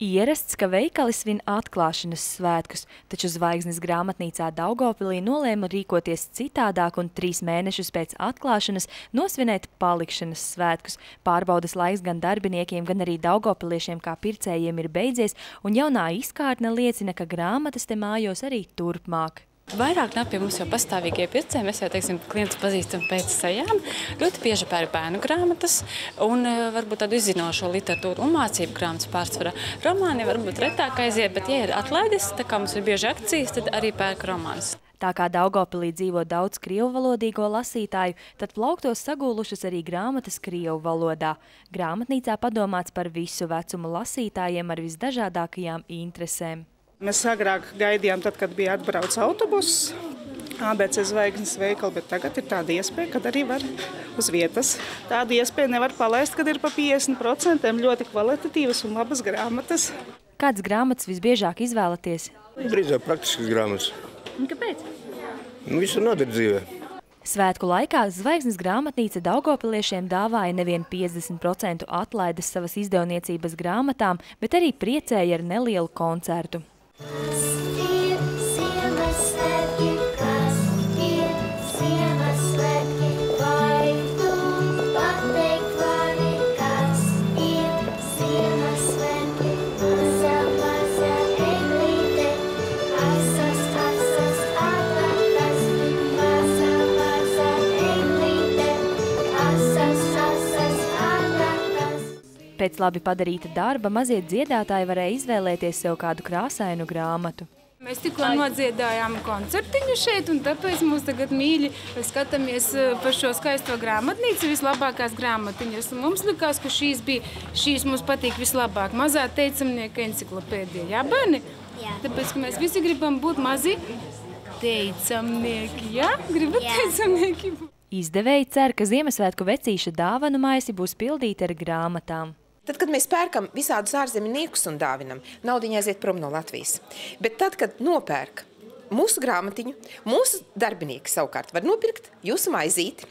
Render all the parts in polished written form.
Ierasts, ka veikali svin atklāšanas svētkus, taču Zvaigznes grāmatnīcā Daugavpilī nolēma rīkoties citādāk un 3 mēnešus pēc atklāšanas nosvinēt palikšanas svētkus. Pārbaudas laiks gan darbiniekiem, gan arī daugavpiliešiem kā pircējiem ir beidzies, un jaunā izkārtne liecina, ka grāmatas te mājos arī turpmāk. Vairāk nāk pie mums jau pastāvīgie pircēji, mēs jau, teiksim, klientus pazīstam pēc sajām. Ļoti bieži pērk bērnu grāmatas un varbūt tādu izzinošo literatūru un mācību grāmatas pārsvarā. Romāni varbūt retāk aiziet, bet ja ir atlaides, tā kā mums ir bieži akcijas, tad arī pērk romānus. Tā kā Daugavpilī dzīvo daudz krievuvalodīgo lasītāju, tad plauktos sagūlušas arī grāmatas krievu valodā. Grāmatnīcā padomāts par visu vecumu lasītājiem ar visdažādākajām interesēm. Mēs agrāk gaidījām, tad, kad bija atbrauc autobuss, ABC Zvaigznes veikali, bet tagad ir tāda iespēja, kad arī var uz vietas. Tādu iespēju nevar palaist, kad ir pa 50% ļoti kvalitatīvas un labas grāmatas. Kādas grāmatas visbiežāk izvēlaties? Drīzāk praktiskas grāmatas. Un kāpēc? Visu noder dzīvē. Svētku laikā Zvaigznes grāmatnīca daugavpiliešiem dāvāja nevien 50% atlaides savas izdevniecības grāmatām, bet arī priecēja ar nelielu koncertu. Pēc labi padarīta darba mazie dziedātāji varēja izvēlēties sev kādu krāsainu grāmatu. Mēs tikko nodziedājām koncertiņu šeit, un tāpēc mums tagad mīļi skatāmies par šo skaisto grāmatnīcu, vislabākās grāmatiņas. Un mums likās, ka šīs mums patīk vislabāk. Mazā teicamnieka enciklopēdija. Jā, bērni? Jā. Tāpēc, ka mēs visi gribam būt mazi teicamnieki. Jā? Gribat teicamnieki? Izdevēji cer, ka Ziemassvētku vecīša dāvanu maisi būs pildīti ar grāmatām. Tad, kad mēs pērkam visādus ārzemniekus un dāvinam, naudiņa aiziet prom no Latvijas. Bet tad, kad nopērk mūsu grāmatiņu, mūsu darbinieki savukārt var nopirkt jūsu maizīti.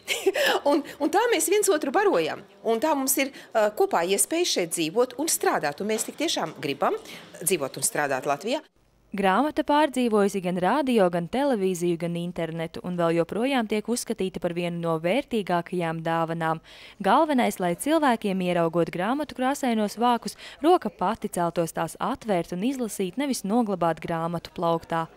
un tā mēs viens otru barojam. Un tā mums ir kopā iespēja šeit dzīvot un strādāt. Un mēs tik tiešām gribam dzīvot un strādāt Latvijā. Grāmata pārdzīvojusi gan radio, gan televīziju, gan internetu, un vēl joprojām tiek uzskatīta par vienu no vērtīgākajām dāvanām. Galvenais, lai cilvēkiem ieraugot grāmatu krāsainos vākus, roka pati celtos tās atvērt un izlasīt, nevis noglabāt grāmatu plauktā.